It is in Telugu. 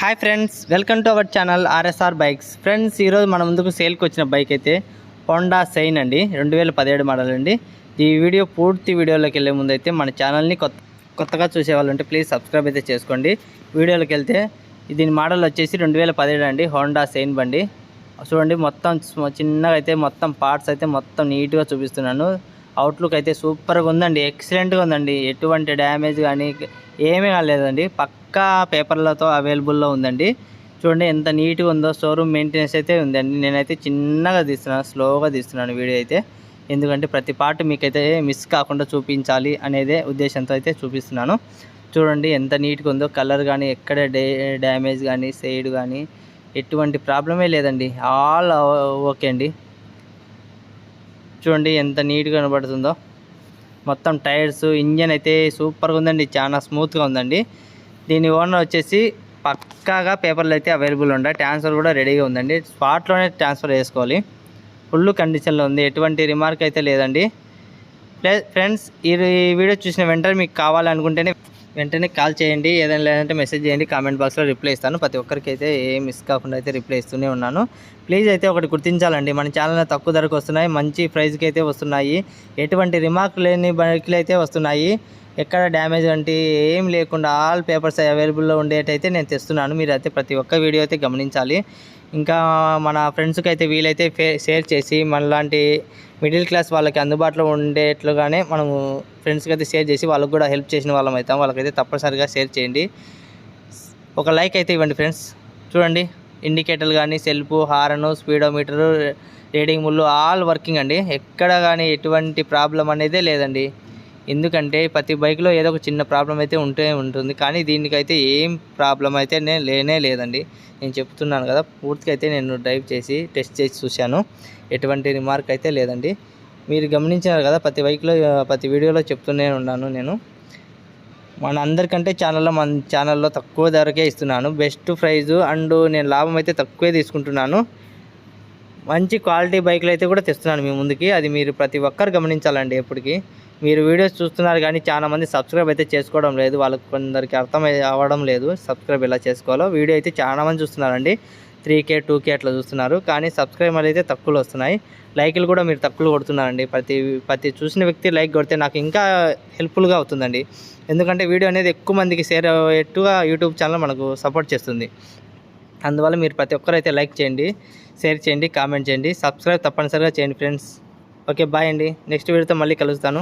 Hi friends, welcome to our channel RSR bikes. Friends, ఈరోజు మన ముందుకు సేల్కి వచ్చిన బైక్ అయితే హోండా షైన్ అండి, 2017 మోడల్ అండి. ఈ వీడియో పూర్తి వీడియోలోకి వెళ్ళే ముందు అయితే మన ఛానల్ని కొత్తగా చూసేవాళ్ళు ఉంటే ప్లీజ్ సబ్స్క్రైబ్ అయితే చేసుకోండి. వీడియోలోకి వెళ్తే దీని మోడల్ వచ్చేసి 2017 అండి, హోండా షైన్ బండి. చూడండి, మొత్తం చిన్నగా అయితే మొత్తం పార్ట్స్ అయితే మొత్తం నీట్గా చూపిస్తున్నాను. అవుట్లుక్ అయితే సూపర్గా ఉందండి, ఎక్సలెంట్గా ఉందండి. ఎటువంటి డ్యామేజ్ కానీ ఏమీ కాలేదండి. పక్కా పేపర్లతో అవైలబుల్లో ఉందండి. చూడండి ఎంత నీట్గా ఉందో. షోరూమ్ మెయింటెనెన్స్ అయితే ఉందండి. నేనైతే చిన్నగా తీస్తున్నాను, స్లోగా తీస్తున్నాను వీడియో అయితే. ఎందుకంటే ప్రతి పార్ట్ మీకైతే మిస్ కాకుండా చూపించాలి అనేదే ఉద్దేశంతో అయితే చూపిస్తున్నాను. చూడండి ఎంత నీట్గా ఉందో. కలర్ కానీ ఎక్కడ డ్యామేజ్ కానీ సైడ్ కానీ ఎటువంటి ప్రాబ్లమే లేదండి. ఆల్ ఓకే అండి. చూడండి ఎంత నీట్గా కనబడుతుందో. మొత్తం టైర్స్, ఇంజన్ అయితే సూపర్గా ఉందండి, చాలా స్మూత్గా ఉందండి. దీని ఓనర్ వచ్చేసి పక్కాగా పేపర్లు అయితే అవైలబుల్ ఉన్నాయి. ట్రాన్స్ఫర్ కూడా రెడీగా ఉందండి. స్పాట్లోనే ట్రాన్స్ఫర్ చేసుకోవాలి. ఫుల్ కండిషన్లో ఉంది, ఎటువంటి రిమార్క్ అయితే లేదండి. ఫ్రెండ్స్, ఈ వీడియో చూసిన వెంటనే మీకు కావాలనుకుంటేనే వెంటనే కాల్ చేయండి, ఏదైనా లేదంటే మెసేజ్ చేయండి. కామెంట్ బాక్స్లో రిప్లై ఇస్తాను. ప్రతి ఒక్కరికి అయితే ఏం మిస్ కాకుండా అయితే రిప్లై ఇస్తూనే ఉన్నాను. ప్లీజ్ అయితే ఒకటి గుర్తించాలండి, మన ఛానల్లో తక్కువ ధరకు వస్తున్నాయి, మంచి ప్రైస్కి అయితే వస్తున్నాయి. ఎటువంటి రిమార్క్ లేని బైక్లు అయితే వస్తున్నాయి. ఎక్కడ డ్యామేజ్ అంటే ఏం లేకుండా ఆల్ పేపర్స్ అవైలబుల్లో ఉండేటైతే నేను తెస్తున్నాను. మీరు అయితే ప్రతి ఒక్క వీడియో అయితే గమనించాలి. ఇంకా మన ఫ్రెండ్స్కి అయితే వీలైతే షేర్ చేసి మనలాంటి మిడిల్ క్లాస్ వాళ్ళకి అందుబాటులో ఉండేట్లుగానే మనము ఫ్రెండ్స్కి అయితే షేర్ చేసి వాళ్ళకి కూడా హెల్ప్ చేసిన వాళ్ళం అవుతాం. వాళ్ళకైతే తప్పనిసరిగా షేర్ చేయండి. ఒక లైక్ అయితే ఇవ్వండి ఫ్రెండ్స్. చూడండి, ఇండికేటర్లు కానీ, సెల్ఫ్, హారను, స్పీడోమీటరు, రీడింగ్ ముళ్ళు ఆల్ వర్కింగ్ అండి. ఎక్కడ కానీ ఎటువంటి ప్రాబ్లం అనేదే లేదండి. ఎందుకంటే ప్రతి బైక్లో ఏదో ఒక చిన్న ప్రాబ్లం అయితే ఉంటుంది, కానీ దీనికైతే ఏం ప్రాబ్లం అయితే లేనే లేదండి. నేను చెప్తున్నాను కదా, పూర్తిగా అయితే నేను డ్రైవ్ చేసి టెస్ట్ చేసి చూశాను. ఎటువంటి రిమార్క్ అయితే లేదండి. మీరు గమనించారు కదా, ప్రతి బైక్లో ప్రతి వీడియోలో చెప్తూనే ఉన్నాను. నేను మన అందరికంటే మన ఛానల్లో తక్కువ ధరకే ఇస్తున్నాను, బెస్ట్ ప్రైజు. అండ్ నేను లాభం అయితే తక్కువే తీసుకుంటున్నాను. మంచి క్వాలిటీ బైక్లు అయితే కూడా తెస్తున్నాను మీ ముందుకి. అది మీరు ప్రతి ఒక్కరు గమనించాలండి. ఎప్పటికీ మీరు వీడియోస్ చూస్తున్నారు కానీ చాలామంది సబ్స్క్రైబ్ అయితే చేసుకోవడం లేదు. వాళ్ళకి కొందరికి అర్థం అవ్వడం లేదు సబ్స్క్రైబ్ ఎలా చేసుకోవాలో. వీడియో అయితే చాలామంది చూస్తున్నారండి, 3K 2K అట్లా చూస్తున్నారు, కానీ సబ్స్క్రైబర్లు అయితే తక్కువలో వస్తున్నాయి. లైక్లు కూడా మీరు తక్కువ కొడుతున్నారండి. ప్రతి చూసిన వ్యక్తి లైక్ కొడితే నాకు ఇంకా హెల్ప్ఫుల్గా అవుతుందండి. ఎందుకంటే వీడియో అనేది ఎక్కువ మందికి షేర్ అయ్యేట్టుగా యూట్యూబ్ ఛానల్ మనకు సపోర్ట్ చేస్తుంది. అందువల్ల మీరు ప్రతి ఒక్కరు అయితే లైక్ చేయండి, షేర్ చేయండి, కామెంట్ చేయండి, సబ్స్క్రైబ్ తప్పనిసరిగా చేయండి ఫ్రెండ్స్. ఓకే, బాయ్ అండి. నెక్స్ట్ వీడియోతో మళ్ళీ కలుస్తాను.